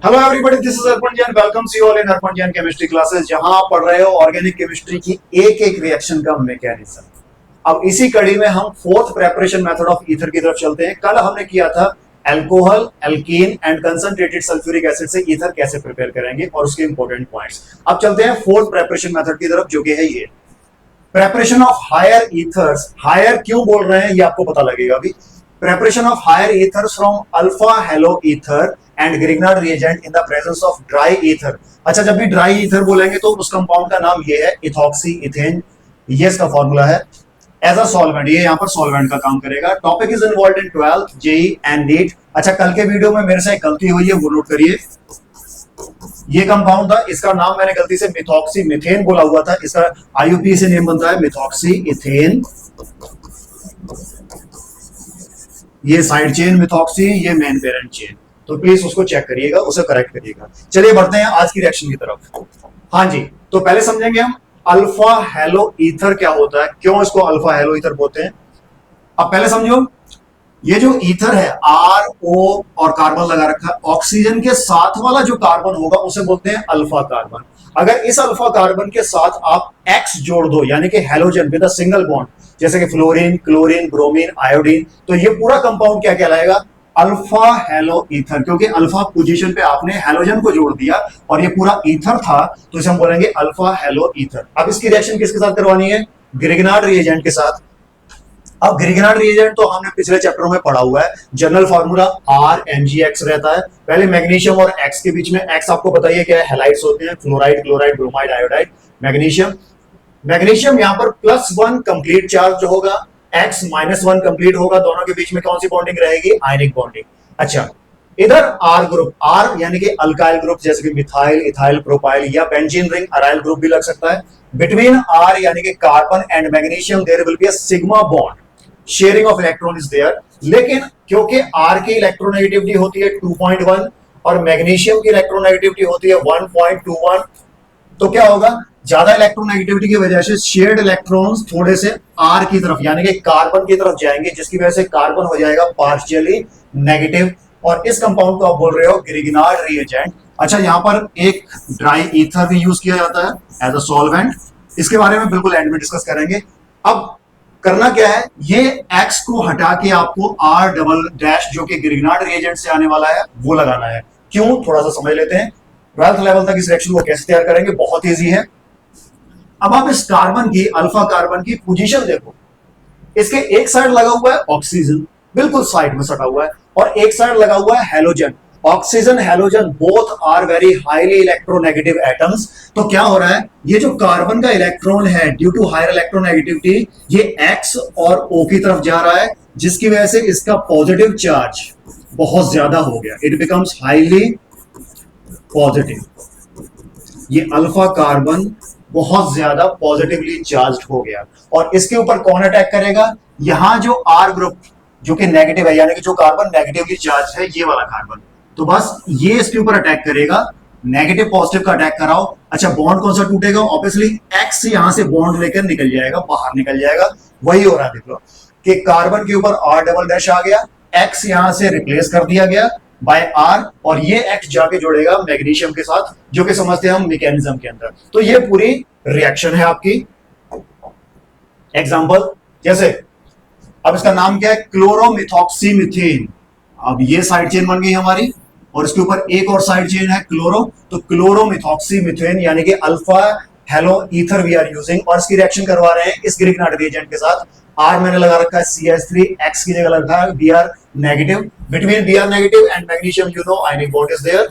Hello everybody, this is Arpan Jain. Welcomes you all in Arpan Jain chemistry classes, जहां आप पढ़ रहे हो ऑर्गेनिक केमिस्ट्री की एक एक रिएक्शन का मैकेनिज्म। अब इसी कड़ी में हम fourth preparation method of ether की तरफ चलते हैं। कल हमने किया था alcohol, alkene and concentrated sulphuric acid से ईथर कैसे प्रिपेयर करेंगे और उसके इंपॉर्टेंट पॉइंट्स। अब चलते हैं फोर्थ प्रेपरेशन मेथड की तरफ, जो कि है ये preparation of higher ethers. Higher क्यों बोल रहे हैं ये आपको पता लगेगा अभी। Preparation of higher ethers from alpha halo ether and Grignard reagent in the presence of dry ether. अच्छा, जब भी ड्राई ईथर बोलेंगे तो उस कंपाउंड का नाम ये है इथॉक्सी इथेन। ये इसका फॉर्मूला है एज अ सॉल्वेंट। ये यहां पर सॉल्वेंट का काम करेगा। Topic is involved in 12th JEE and NEET. अच्छा, कल के वीडियो में मेरे से एक गलती हुई है, वो नोट करिए। ये कंपाउंड था, इसका नाम मैंने गलती से मिथॉक्सी मिथेन बोला हुआ था। इसका आईयूपी से नेम बनता है मिथॉक्सी इथेन। ये साइड चेन मिथॉक्सी, ये मेन पेरेंट चेन। तो प्लीज उसको चेक करिएगा, उसे करेक्ट करिएगा। चलिए बढ़ते हैं आज की रिएक्शन की तरफ। हाँ जी, तो पहले समझेंगे हम अल्फा हेलो ईथर क्या होता है, क्यों इसको अल्फा हेलो ईथर बोलते हैं। अब पहले समझो, ये जो ईथर है आर ओ और कार्बन लगा रखा है, ऑक्सीजन के साथ वाला जो कार्बन होगा उसे बोलते हैं अल्फा कार्बन। अगर इस अल्फा कार्बन के साथ आप एक्स जोड़ दो, यानी कि halogen with a single bond, जैसे कि फ्लोरीन, क्लोरीन, ब्रोमीन, आयोडीन, तो ये पूरा कंपाउंड क्या कहलाएगा? Alpha halo ether. क्योंकि अल्फा पोजीशन पे आपने हेलोजन को जोड़ दिया और ये पूरा ईथर था, तो इसे हम बोलेंगे अल्फा हेलो ईथर। अब इसकी रिएक्शन किसके साथ करवानी है? ग्रिग्नार्ड रिएजेंट के साथ। अब ग्रिग्नार्ड रिएजेंट तो हमने पिछले चैप्टरों में पढ़ा हुआ है। जनरल फार्मूला RMgX रहता है। पहले मैग्नीशियम और एक्स के बीच में, एक्स आपको बताइए क्या है, हैलाइड्स होते हैं, fluoride, chloride, bromide, iodide, magnesium. Magnesium यहाँ पर +1 कंप्लीट चार्ज होगा, एक्स -1 कंप्लीट होगा। दोनों के बीच में कौन सी बॉन्डिंग रहेगी? Ionic bonding. अच्छा, इधर आर ग्रुप, आर यानी कि अल्काइल ग्रुप, जैसे कि मिथाइल, इथाइल, प्रोपाइल या बेंजीन रिंग अराइल ग्रुप भी लग सकता है। बिटवीन आर यानी कि carbon and magnesium there will be a sigma bond, sharing of electron is there. लेकिन क्योंकि आर की इलेक्ट्रोनेगेटिविटी होती है 2.1 और मैग्नीशियम की इलेक्ट्रोनेगेटिविटी होती है 1.21, तो क्या होगा? ज्यादा इलेक्ट्रोनेगेटिविटी की वजह से शेयर्ड इलेक्ट्रॉन्स थोड़े से आर की तरफ यानी कि कार्बन की तरफ जाएंगे, जिसकी वजह से कार्बन हो जाएगा पार्शियली नेगेटिव। और इस कंपाउंड को आप बोल रहे हो ग्रिग्नार्ड रिएजेंट। अच्छा, यहां पर एक ड्राई ईथर भी यूज किया जाता है एज अ सॉल्वेंट। इसके बारे में बिल्कुल एंड में डिस्कस करेंगे। अब करना क्या है, ये एक्स को हटा के आपको आर डबल डैश जो कि ग्रिग्नार्ड रिएजेंट से आने वाला है वो लगाना है। क्यों, थोड़ा सा समझ लेते हैं। 12th लेवल तक इस रिएक्शन को कैसे तैयार करेंगे, बहुत इजी है। अब आप इस कार्बन की, अल्फा कार्बन की पोजीशन देखो। इसके एक साइड लगा हुआ है ऑक्सीजन, बिल्कुल साइड में सटा हुआ है, और एक साइड लगा हुआ है halogen. Oxygen, halogen both are very highly electronegative atoms. तो क्या हो रहा है, ये जो कार्बन का इलेक्ट्रॉन है ड्यू टू हायर इलेक्ट्रोनेगेटिविटी, ये एक्स और ओ की तरफ जा रहा है, जिसकी वजह से इसका पॉजिटिव चार्ज बहुत ज्यादा हो गया। It becomes highly positive. ये अल्फा कार्बन बहुत ज्यादा पॉजिटिवली चार्ज्ड हो गया। और इसके ऊपर कौन अटैक करेगा? यहां जो आर ग्रुप जो कि नेगेटिव है, यानी कि जो कार्बन नेगेटिवली चार्ज है, ये वाला कार्बन, तो बस ये इसके ऊपर अटैक करेगा। नेगेटिव पॉजिटिव का अटैक कराओ। अच्छा, बॉन्ड कौन सा टूटेगा? ऑब्वियसली एक्स यहां से बॉन्ड लेकर निकल जाएगा, बाहर निकल जाएगा। वही हो रहा है, देख लो कि कार्बन के ऊपर आर डबल डैश आ गया, एक्स यहां से रिप्लेस कर दिया गया बाय आर, और ये एक्स जाके जुड़ेगा मैग्नीशियम के साथ, जो कि समझते हैं हम मैकेनिज्म के अंदर। तो ये पूरी रिएक्शन है आपकी। एग्जांपल जैसे, अब इसका नाम क्या है? क्लोरोमिथॉक्सीमिथेन। अब ये साइड चेन बन गई हमारी, और इसके ऊपर एक और साइड चेन है क्लोरो, तो क्लोरोमिथॉक्सीमिथेन यानी कि alpha halo ether we are using. और इसकी रिएक्शन करवा रहे हैं इस ग्रिग्नार्ड रिएजेंट के साथ। आर मैंने लगा रखा है CH3, एक्स की जगह लगा है Br negative. Between Br negative and magnesium you know ionic bond is there,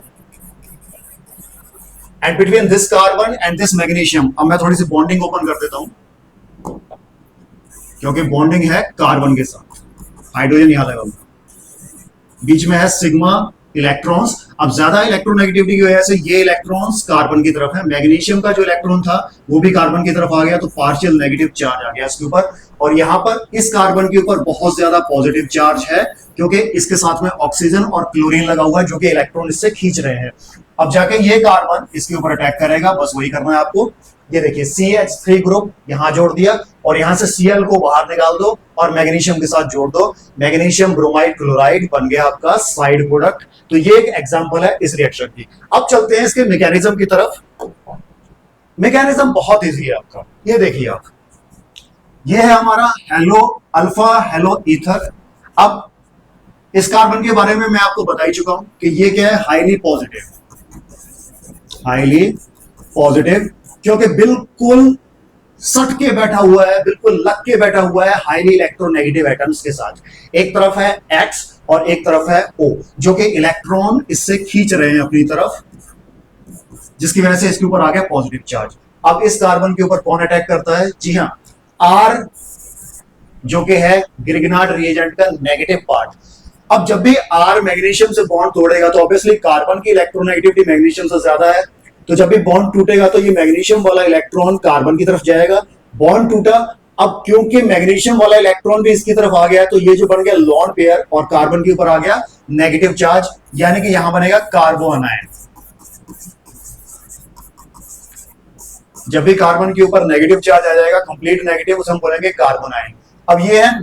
and between this carbon and दिस मैग्नीशियम। अब मैं थोड़ी सी बॉन्डिंग ओपन कर देता हूं, क्योंकि बॉन्डिंग है कार्बन के साथ, हाइड्रोजन यहां लगा हुआ, बीच में है सिग्मा इलेक्ट्रॉन्स। अब ज्यादा इलेक्ट्रोनेगेटिविटी की वजह से ये इलेक्ट्रॉन्स कार्बन की तरफ है। मैग्नीशियम का जो इलेक्ट्रॉन था वो भी कार्बन की तरफ आ गया, तो पार्शियल नेगेटिव चार्ज आ गया इसके ऊपर। और यहां पर इस कार्बन के ऊपर बहुत ज्यादा पॉजिटिव चार्ज है, क्योंकि इसके साथ में ऑक्सीजन और क्लोरीन लगा हुआ है, जो कि इलेक्ट्रॉन इससे खींच रहे हैं। अब जाके ये कार्बन इसके ऊपर अटैक करेगा, बस वही करना है आपको। ये देखिए CH3 ग्रुप यहां जोड़ दिया और यहां से Cl को बाहर निकाल दो और मैग्नीशियम के साथ जोड़ दो, मैग्नीशियम ब्रोमाइड क्लोराइड बन गया आपका साइड प्रोडक्ट। तो ये एक एग्जांपल है इस रिएक्शन की। अब चलते हैं इसके मैकेनिज्म की तरफ। मैकेनिज्म बहुत इजी है आपका, ये देखिए आप, ये है हमारा हेलो अल्फा हेलो ईथर। अब इस कार्बन के बारे में मैं आपको बता ही चुका हूं कि ये क्या है, हाईली पॉजिटिव, क्योंकि बिल्कुल सट के बैठा हुआ है, बिल्कुल लग के बैठा हुआ है हाईली इलेक्ट्रोनेगेटिव एटम्स के साथ। एक तरफ है X और एक तरफ है O, जो कि इलेक्ट्रॉन इससे खींच रहे हैं अपनी तरफ, जिसकी वजह से इसके ऊपर आ गया पॉजिटिव चार्ज। अब इस कार्बन के ऊपर कौन अटैक करता है? जी हाँ, R, जो कि है ग्रिग्नार्ड रिएजेंट का नेगेटिव पार्ट। अब जब भी R मैग्नीशियम से बॉन्ड तोड़ेगा तो ऑब्वियसली कार्बन की इलेक्ट्रोनेगेटिविटी मैग्नीशियम से ज्यादा है, तो जब भी बॉन्ड टूटेगा तो ये मैग्नीशियम वाला इलेक्ट्रॉन कार्बन की तरफ जाएगा। बॉन्ड टूटा, अब क्योंकि मैग्नीशियम वाला इलेक्ट्रॉन भी इसकी तरफ आ गया तो ये जो बन गया लॉन पेयर और कार्बन के ऊपर आ गया नेगेटिव चार्ज, यानी कि यहां बनेगा कार्बोनाइन। जब भी कार्बन के ऊपर नेगेटिव चार्ज आ जाएगा, कंप्लीट नेगेटिव, उसे हम बोलेंगे कार्बोनाइन। अब ये है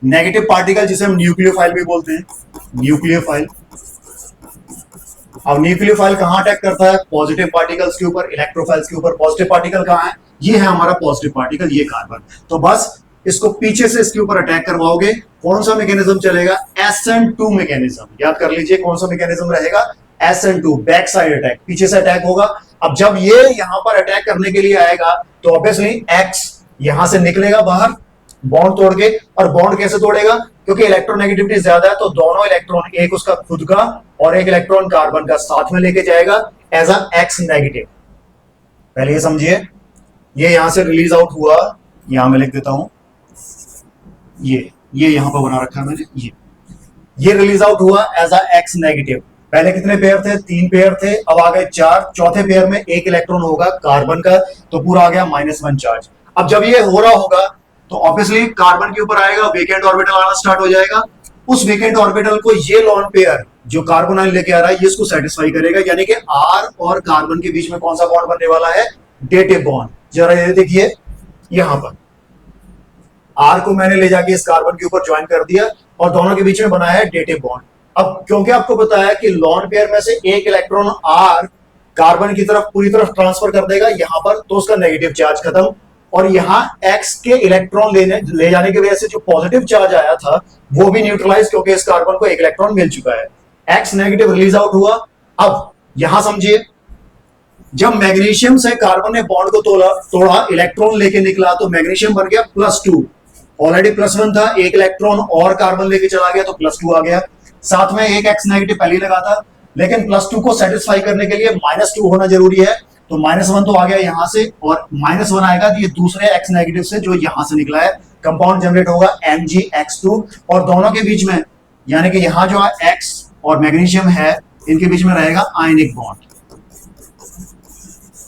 नेगेटिव पार्टिकल जिसे हम न्यूक्लियोफाइल भी बोलते हैं, न्यूक्लियोफाइल। अब न्यूक्लियोफाइल कहां अटैक करता है? पॉजिटिव पार्टिकल्स के ऊपर, इलेक्ट्रोफाइल्स के ऊपर। पॉजिटिव पार्टिकल कहां है? ये है हमारा पॉजिटिव पार्टिकल, ये कार्बन। तो बस इसको पीछे से इसके ऊपर अटैक करवाओगे, कौन सा मैकेनिज्म चलेगा? SN2 mechanism. याद कर लीजिए कौन सा मैकेनिज्म रहेगा? SN2, बैक साइड अटैक, पीछे से अटैक होगा। अब जब ये यहां पर अटैक करने के लिए आएगा तो ऑब्वियसली X यहां से निकलेगा बाहर बॉन्ड तोड़ के। और बॉन्ड कैसे तोड़ेगा? क्योंकि इलेक्ट्रोनेगेटिविटी ज्यादा है तो दोनों इलेक्ट्रॉन, एक उसका खुद का और एक इलेक्ट्रॉन कार्बन का, साथ में लेके जाएगा एज अ X नेगेटिव। पहले ये समझिए, ये यहां से रिलीज आउट हुआ, यहां मैं लिख देता हूं, ये यहां पर बना रखा है मैंने, ये रिलीज आउट हुआ एज अ X नेगेटिव। पहले कितने पेयर थे? 3 पेयर थे, अब आ गए 4। चौथे पेयर में एक इलेक्ट्रॉन होगा कार्बन का, तो पूरा आ गया -1 चार्ज। अब जब ये हो रहा होगा तो ऑब्वियसली कार्बन के ऊपर आएगा, वेकेंट ऑर्बिटल आना स्टार्ट हो जाएगा। उस वेकेंट ऑर्बिटल को ये लॉन पेयर जो कार्बोनाइल लेके आ रहा है, ये इसको सेटिस्फाई करेगा, यानी कि R और कार्बन के बीच में कौन सा बॉन्ड बनने वाला है? Dative bond. जरा ये देखिए, यहां पर R को मैंने ले जाके इस कार्बन के ऊपर ज्वाइन कर दिया और दोनों के बीच में बना है डेटिव बॉन्ड। अब क्योंकि आपको पता है कि लॉन पेयर में से एक इलेक्ट्रॉन R कार्बन की तरफ पूरी तरफ ट्रांसफर कर देगा यहां पर, तो उसका नेगेटिव चार्ज खत्म। और यहां X के इलेक्ट्रॉन ले जाने की वजह से जो पॉजिटिव चार्ज आया था वो भी न्यूट्रलाइज, क्योंकि इस कार्बन को एक इलेक्ट्रॉन मिल चुका है। X नेगेटिव रिलीज आउट हुआ। अब यहां समझिए, जब मैग्नीशियम से कार्बन ने बॉन्ड को तोड़ा, इलेक्ट्रॉन लेके निकला तो मैग्नीशियम बन गया +2। ऑलरेडी +1 था, एक इलेक्ट्रॉन और कार्बन लेके चला गया तो +2 आ गया। साथ में एक X नेगेटिव पहले लगा था, लेकिन +2 को सेटिस्फाई करने के लिए -2 होना जरूरी है, तो -1 तो आ गया यहां से, और -1 आएगा तो ये दूसरे X नेगेटिव से जो यहां से निकला है, कंपाउंड जनरेट होगा MgX2। और दोनों के बीच में, यानी कि यहां जो X और मैग्नीशियम है, इनके बीच में रहेगा आयनिक बॉन्ड,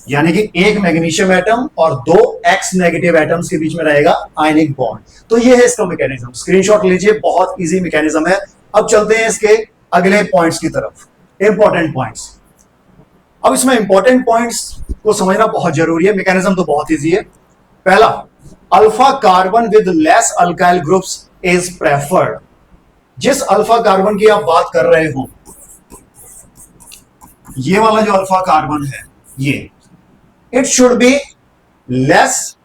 यानी कि एक मैग्नीशियम एटम और 2 X नेगेटिव एटम्स के बीच में रहेगा आयनिक बॉन्ड। तो ये है इसका मैकेनिज्म, स्क्रीनशॉट लीजिए, बहुत इजी मैकेनिज्म है। अब चलते हैं इसके अगले पॉइंट्स की तरफ, इंपॉर्टेंट पॉइंट्स। अब इसमें इंपॉर्टेंट पॉइंट्स को समझना बहुत जरूरी है, मैकेनिज्म तो बहुत इजी है। पहला, alpha carbon with less alkyl groups is preferred. जिस अल्फा कार्बन की आप बात कर रहे हो, ये वाला जो अल्फा कार्बन है, ये it should be less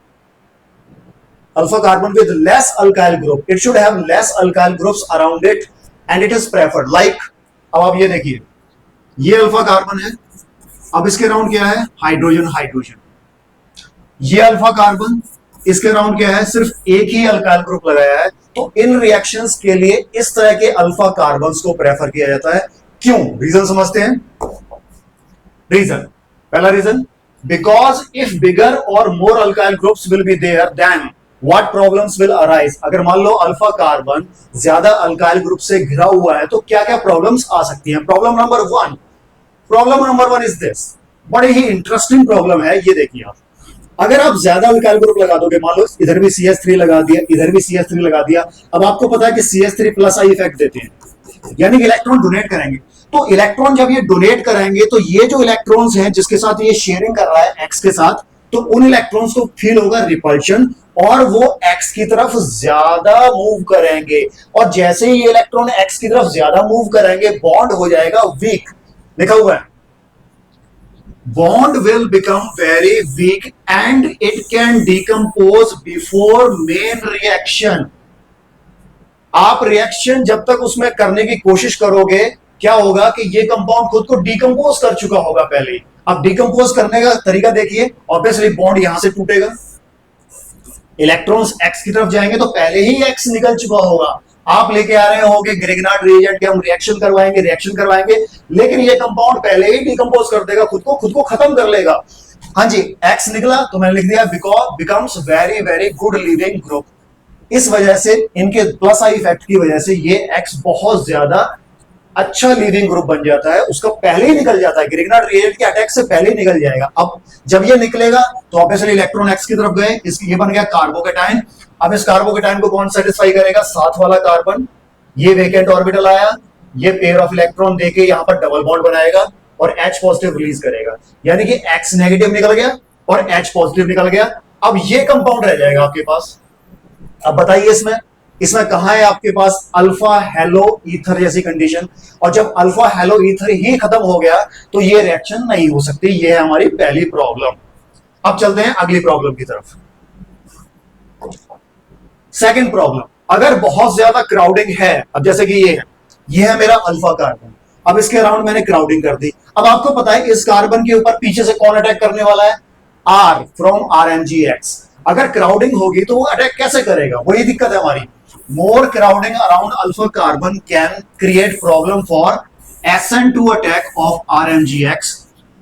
alpha carbon with less alkyl group, it should have less alkyl groups around it and it is preferred. Like, अब आप ये देखिए, ये अल्फा कार्बन है, अब इसके राउंड क्या है? Hydrogen hydrogen. ये अल्फा कार्बन, इसके राउंड क्या है? सिर्फ एक ही अल्काइल ग्रुप लगाया है। तो इन रिएक्शंस के लिए इस तरह के अल्फा कार्बन्स को प्रेफर किया जाता है। क्यों? रीजन समझते हैं। रीजन, पहला रीजन, बिकॉज इफ बिगर और more alkyl groups will be there then what problems will arise. अगर मान लो अल्फा कार्बन ज्यादा अल्काइल ग्रुप से घिरा हुआ है तो क्या क्या प्रॉब्लम्स आ सकती हैं? Problem number one is this, बड़ी ही इंटरेस्टिंग प्रॉब्लम है, ये देखिए आप। अगर आप ज्यादा अल्काइल ग्रुप लगा दोगे, मान लो इधर भी CH3 लगा दिया, इधर भी CH3 लगा दिया, अब आपको पता है कि CH3+ आई इफेक्ट देते हैं, यानी कि इलेक्ट्रॉन डोनेट करेंगे। तो इलेक्ट्रॉन जब ये डोनेट करेंगे तो ये जो इलेक्ट्रॉन्स हैं जिसके साथ ये शेयरिंग कर रहा है X के साथ, तो उन इलेक्ट्रॉन्स को फील होगा रिपल्शन और वो एक्स की तरफ ज्यादा मूव करेंगे, और जैसे ही ये इलेक्ट्रॉन एक्स की तरफ ज्यादा मूव करेंगे बॉन्ड हो जाएगा वीक। लिखा हुआ है bond will become very weak and it can decompose before main reaction। आप रिएक्शन जब तक उसमें करने की कोशिश करोगे क्या होगा कि ये कंपाउंड खुद को डिकम्पोज कर चुका होगा पहले ही। अब डिकम्पोज करने का तरीका देखिए, ऑब्वियसली बॉन्ड यहां से टूटेगा, इलेक्ट्रॉन्स एक्स की तरफ जाएंगे तो पहले ही एक्स निकल चुका होगा। आप लेके आ रहे होगे ग्रिग्नार्ड रिएजेंट के हम रिएक्शन करवाएंगे, लेकिन ये कंपाउंड पहले ही डिकम्पोज कर देगा, खुद को खत्म कर लेगा। हाँ जी, एक्स निकला तो मैंने लिख दिया becomes very very good leaving group. इस वजह से इनके प्लस आई इफेक्ट की वजह से ये एक्स बहुत ज्यादा अच्छा लिविंग ग्रुप बन जाता है, उसका पहले ही निकल जाता है, ग्रिग्नार्ड रिएजेंट के अटैक से पहले ही निकल जाएगा। अब जब ये निकलेगा तो ऑब्वियसली इलेक्ट्रॉन एक्स की तरफ गए, ये बन गया कार्बोकेटाइन। अब इस कार्बोकेटाइन को कौन सेटिस्फाई करेगा? साथ वाला कार्बन। ये वेकेंट ऑर्बिटल आया, ये पेयर ऑफ इलेक्ट्रॉन देके यहां पर डबल बॉन्ड बनाएगा और H पॉजिटिव रिलीज करेगा, यानी कि X नेगेटिव निकल गया और H पॉजिटिव निकल गया। अब ये कंपाउंड रह जाएगा आपके पास। अब बताइए इसमें कहां है आपके पास अल्फा हेलो ईथर जैसी कंडीशन, और जब अल्फा हेलो ईथर ही खत्म हो गया तो ये रिएक्शन नहीं हो सकती। ये है हमारी पहली प्रॉब्लम। अब चलते हैं अगली प्रॉब्लम की तरफ। सेकंड प्रॉब्लम, अगर बहुत ज्यादा क्राउडिंग है, अब जैसे कि ये है मेरा अल्फा कार्बन, अब इसके अराउंड मैंने क्राउडिंग कर दी। अब आपको पता है इस कार्बन के ऊपर पीछे से कौन अटैक करने वाला है? R from RMgX। अगर क्राउडिंग होगी तो वो अटैक कैसे करेगा? वही दिक्कत है हमारी। More crowding around alpha carbon can create problem for SN2 attack of RMgX,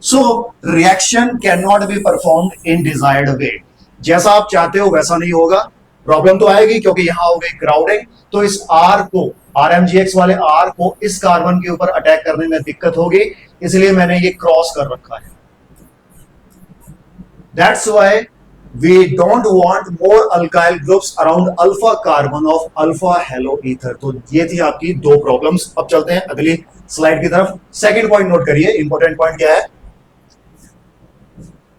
so reaction can not be performed in desired way. जैसा आप चाहते हो वैसा नहीं होगा, प्रॉब्लम तो आएगी क्योंकि यहां हो गई क्राउडिंग, तो इस R को, RMgX वाले R को इस कार्बन के ऊपर अटैक करने में दिक्कत होगी, इसलिए मैंने ये क्रॉस कर रखा है। That's why we don't want more alkyl groups around alpha carbon of alpha halo ether। तो ये थी आपकी दो प्रॉब्लम्स। अब चलते हैं अगली स्लाइड की तरफ। सेकंड पॉइंट नोट करिए, इंपॉर्टेंट पॉइंट क्या है?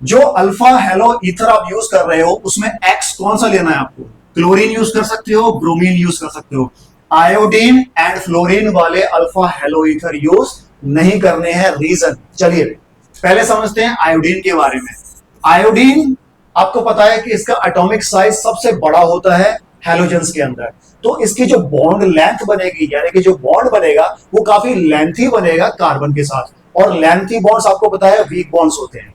जो अल्फा हेलो ईथर आप यूज कर रहे हो उसमें एक्स कौन सा लेना है आपको? क्लोरीन यूज कर सकते हो, ब्रोमीन यूज कर सकते हो, आयोडीन एंड फ्लोरीन वाले अल्फा हेलो ईथर यूज नहीं करने हैं। रीजन चलिए पहले समझते हैं आयोडीन के बारे में। आयोडीन आपको पता है कि इसका एटॉमिक साइज सबसे बड़ा होता है हैलोजेंस के अंदर, तो इसकी जो बॉन्ड लेंथ बनेगी, यानी कि जो बॉन्ड बनेगा वो काफी लेंथी बनेगा कार्बन के साथ, और लेंथी बॉन्ड्स आपको पता है वीक बॉन्ड्स होते हैं।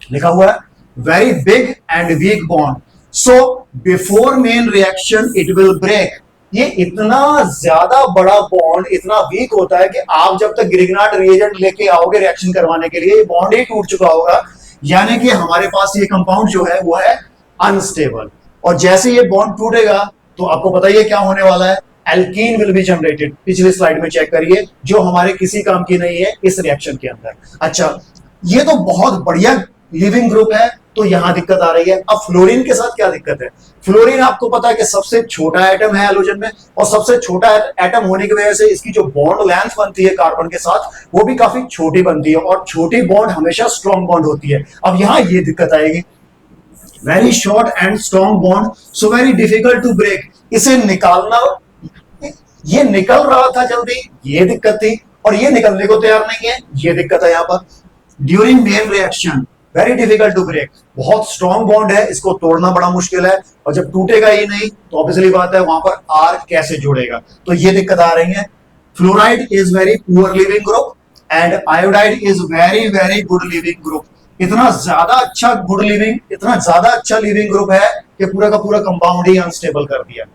लिखा हुआ है very big and weak bond, so before main reaction it will break. ये इतना ज्यादा बड़ा बॉन्ड इतना वीक होता है कि आप जब तक ग्रिग्नार्ड रिएजेंट लेके आओगे रिएक्शन करवाने के लिए ये बॉन्ड ही टूट चुका होगा, यानी कि हमारे पास ये कंपाउंड जो है वो है अनस्टेबल। और जैसे ये बॉन्ड टूटेगा तो आपको पता ही क्या होने वाला है? Alkene will be generated. पिछली स्लाइड में चेक करिए, जो हमारे किसी काम की नहीं है इस रिएक्शन के अंदर। अच्छा, ये तो बहुत बढ़िया लिविंग ग्रुप है, तो यहां दिक्कत आ रही है। अब फ्लोरीन के साथ क्या दिक्कत है? फ्लोरीन आपको पता है कि सबसे छोटा एटम है हैलोजन में, और सबसे छोटा एटम होने की वजह से इसकी जो बॉन्ड लेंथ बनती है कार्बन के साथ वो भी काफी छोटी बनती है, और छोटी बॉन्ड हमेशा स्ट्रॉन्ग बॉन्ड होती है। अब यहां ये दिक्कत आएगी, very short and strong bond, so very difficult to break. इसे निकालना, ये निकल रहा था जल्दी, ये दिक्कत थी, और ये निकलने को तैयार नहीं है, ये दिक्कत है यहां पर। During main reaction very difficult to break, बहुत स्ट्रॉन्ग बॉन्ड है, इसको तोड़ना बड़ा मुश्किल है, और जब टूटेगा ही नहीं तो ऑब्वियसली बात है वहां पर R कैसे जोड़ेगा, तो ये दिक्कत आ रही है। Fluoride is very poor leaving group and iodide is very very good leaving group. इतना ज्यादा अच्छा गुड लिविंग, इतना ज्यादा अच्छा लिविंग ग्रुप है कि पूरा का पूरा कंपाउंड ही अनस्टेबल कर दिया,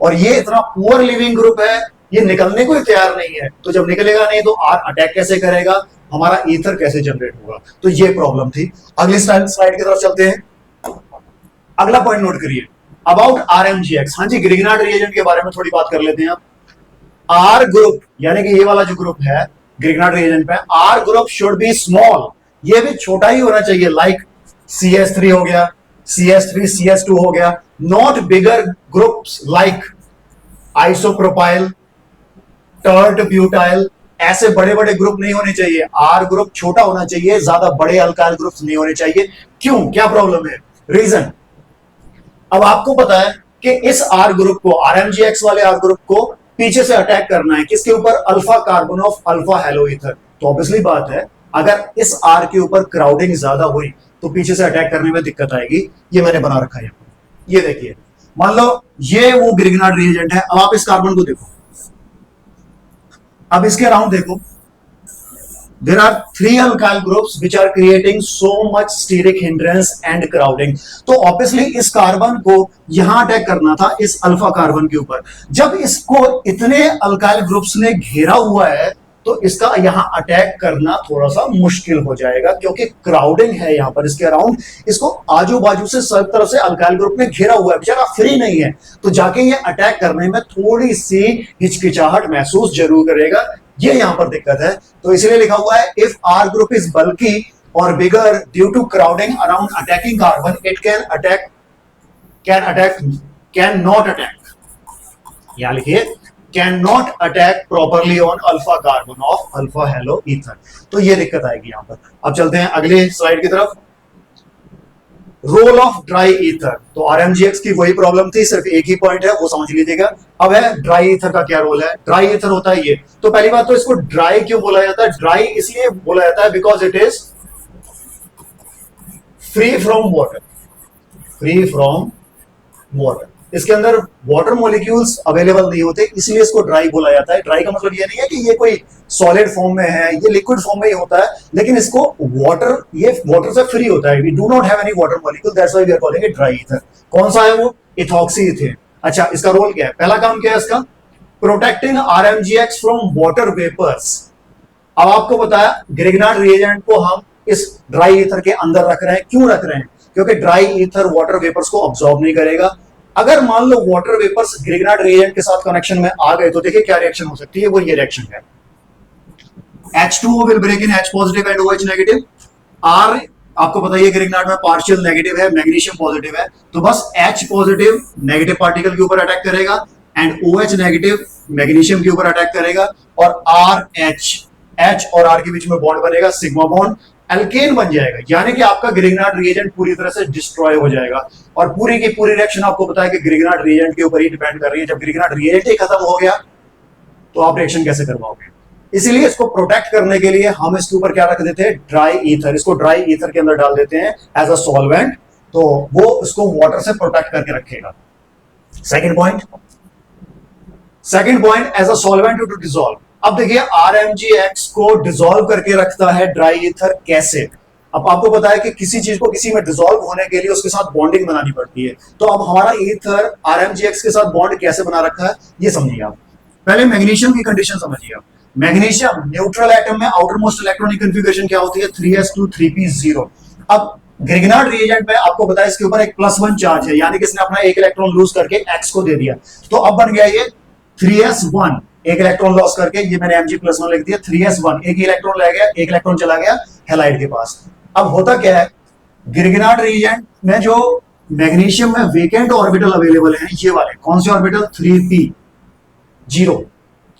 और ये इतना पुअर लिविंग ग्रुप है, ये निकलने को ही तैयार नहीं है, तो जब निकलेगा नहीं तो R अटैक कैसे करेगा, हमारा ईथर कैसे जनरेट होगा, तो ये प्रॉब्लम थी। अगली स्लाइड की तरफ चलते हैं। अगला पॉइंट नोट करिए, अबाउट RMgX। हाँ जी, ग्रिग्नार्ड रिएजेंट के बारे में थोड़ी बात कर लेते हैं। R ग्रुप, यानी कि ये वाला जो ग्रुप है ग्रिग्नार्ड रिएजेंट पे, R group should be small, ये भी छोटा ही होना चाहिए, लाइक CH3 हो गया, CH3 CH2 हो गया, not bigger groups like isopropyl, tert butyl, ऐसे बड़े बड़े ग्रुप नहीं होने चाहिए, आर ग्रुप छोटा होना चाहिए, ज्यादा बड़े अल्काइल ग्रुप्स नहीं होने चाहिए। क्यों, क्या प्रॉब्लम है, रीजन। अब आपको पता है कि इस आर ग्रुप को, आरएमजीएक्स वाले आर ग्रुप को पीछे से अटैक करना है, किसके ऊपर, alpha carbon of alpha halo ether. तो ऑब्वियसली बात है, अगर इस आर के ऊपर क्राउडिंग ज्यादा हुई तो पीछे से अटैक करने में दिक्कत आएगी। ये मैंने बना रखा है, ये देखिए, मान लो ये वो ग्रिग्नार्ड रिएजेंट है। अब आप इस कार्बन को देखो, अब इसके अराउंड देखो, there are 3 alkyl groups which are creating so much steric hindrance and crowding। तो ऑब्वियसली इस कार्बन को यहां अटैक करना था, इस अल्फा कार्बन के ऊपर। जब इसको इतने अल्काइल ग्रुप्स ने घेरा हुआ है तो इसका यहां अटैक करना थोड़ा सा मुश्किल हो जाएगा, क्योंकि क्राउडिंग है यहां पर इसके अराउंड। इसको आजू बाजू से सब तरफ से अल्काइल ग्रुप ने घेरा हुआ है, बेचारा फ्री नहीं है, तो जाके ये अटैक करने में थोड़ी सी हिचकिचाहट महसूस जरूर करेगा। ये यहां पर दिक्कत है, तो इसलिए लिखा हुआ है if R group is bulky और bigger due to crowding around attacking carbon, it can not attack, यहां लिखिए can not attack properly on alpha carbon of alpha halo ether. तो ये दिक्कत आएगी यहां पर। अब चलते हैं अगले स्लाइड की तरफ। रोल ऑफ ड्राई ईथर, तो आरएमजीएक्स की वही प्रॉब्लम थी, सिर्फ एक ही पॉइंट है, वो समझ लीजिएगा। अब है ड्राई ईथर का क्या रोल है। ड्राई ईथर होता है ये, तो पहली बात तो इसको ड्राई क्यों बोला जाता है, ड्राई इसलिए बोला जाता है because it is free from water, free from water, इसके अंदर वाटर मॉलिक्यूल्स अवेलेबल नहीं होते, इसलिए इसको ड्राई बोला जाता है। ड्राई का मतलब ये नहीं है कि ये कोई सॉलिड फॉर्म में है, ये लिक्विड फॉर्म में ही होता है, लेकिन इसको वाटर, ये वाटर से फ्री होता है। We do not have any water molecule, that's why we are calling it dry ether. कौन सा है वो, इथॉक्सी ईथेन। अच्छा, इसका रोल क्या है, पहला काम क्या है इसका, प्रोटेक्टिंग आरएमजीएक्स फ्रॉम वाटर वेपर्स। अब आपको बताया ग्रिग्नार्ड रिएजेंट को हम इस ड्राई ईथर के अंदर रख रहे हैं, क्यों रख रहे हैं, क्योंकि ड्राई ईथर वाटर वेपर्स को अब्सॉर्ब नहीं करेगा। अगर मान लो वाटर वेपर्स ग्रिग्नार्ड रिएजेंट के साथ कनेक्शन में आ गए तो देखिए क्या रिएक्शन हो सकती है, वो ये रिएक्शन है, H2O will break in H positive and OH negative। R आपको पता है ग्रिग्नार्ड में पार्शियल नेगेटिव है, मैग्नीशियम पॉजिटिव है, तो बस H पॉजिटिव नेगेटिव पार्टिकल के ऊपर अटैक करेगा एंड OH नेगेटिव मैग्नीशियम के ऊपर अटैक करेगा, और H और R के बीच में बॉन्ड बनेगा, सिग्मा बॉन्ड, एल्केन बन जाएगा। यानी कि आपका ग्रिग्नार्ड रिएजेंट पूरी तरह से डिस्ट्रॉय हो जाएगा। और पूरी की पूरी रिएक्शन आपको पता है कि ग्रिग्नार्ड रिएजेंट के ऊपर ही डिपेंड कर रही है। जब ग्रिग्नार्ड रिएजेंट ही खत्म हो गया तो आप रिएक्शन कैसे करवाओगे। इसीलिए इसको प्रोटेक्ट करने के लिए हम इसके ऊपर क्या रख देते हैं, ड्राई ईथर। इसको ड्राई ईथर के अंदर डाल देते हैं एज अ सॉल्वेंट, तो वो इसको वाटर से प्रोटेक्ट करके रखेगा। Second point as a solvent to dissolve. अब देखिए आरएमजीएक्स को डिसॉल्व करके रखता है ड्राई ईथर, कैसे। अब आपको पता है कि किसी चीज को किसी में डिसॉल्व होने के लिए उसके साथ बॉन्डिंग बनानी पड़ती है, तो अब हमारा ईथर आरएमजीएक्स के साथ बॉन्ड कैसे बना रखा है ये समझिए आप। पहले मैग्नीशियम की कंडीशन समझिए आप। मैग्नीशियम न्यूट्रल एटम में आउटर मोस्ट इलेक्ट्रॉनिक कन्फिगरेशन क्या होती है, 3s2 3p0। अब ग्रिग्नार्ड रिएजेंट में आपको बताया इसके ऊपर एक +1 चार्ज है, यानी कि इसने अपना एक इलेक्ट्रॉन लूज करके x को दे दिया, तो अब बन गया ये 3s1, एक इलेक्ट्रॉन लॉस करके, ये मैंने Mg+1 लिख दिया, 3s1, एक इलेक्ट्रॉन ले गया, एक इलेक्ट्रॉन चला गया हैलाइड के पास। अब होता क्या है, ग्रिग्नार्ड रिएजेंट में जो मैग्नीशियम में वेकेंट ऑर्बिटल अवेलेबल हैं, ये वाले कौन से ऑर्बिटल, 3p0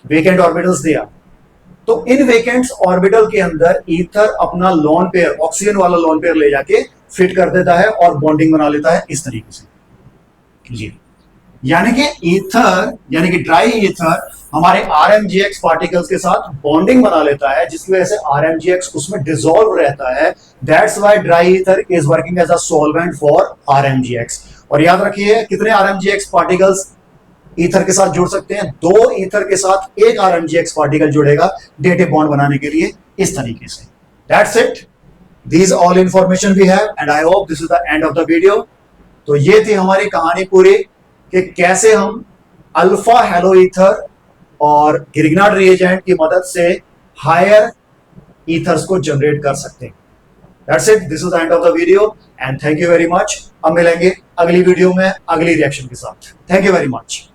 वेकेंट ऑर्बिटल्स दिया, तो इन वेकेंट ऑर्बिटल के अंदर ईथर अपना लोन पेयर, ऑक्सीजन वाला लोन पेयर ले जाके फिट कर देता है और बॉन्डिंग बना लेता है इस तरीके से जी। यानी कि ईथर, यानी कि ड्राई ईथर हमारे आरएमजीएक्स पार्टिकल्स के साथ बॉन्डिंग बना लेता है, जिसकी वजह से आरएमजीएक्स उसमें डिसॉल्व रहता है। That's why dry ether is working as a solvent for RMgX. और याद रखिए कितने आरएमजीएक्स पार्टिकल्स ईथर के साथ जुड़ सकते हैं, 2 ईथर के साथ एक आरएमजीएक्स पार्टिकल जुड़ेगा डेटिव बॉन्ड बनाने के लिए इस तरीके से। That's it, these all information we have and I hope this is the end of the video. तो ये थी हमारी कहानी पूरी कि कैसे हम अल्फा हेलो ईथर और ग्रिग्नार्ड रिएजेंट की मदद से हायर ईथर्स को जनरेट कर सकते हैं। That's it. This is the end of the video and thank you very much. अब मिलेंगे अगली वीडियो में अगली रिएक्शन के साथ। Thank you very much.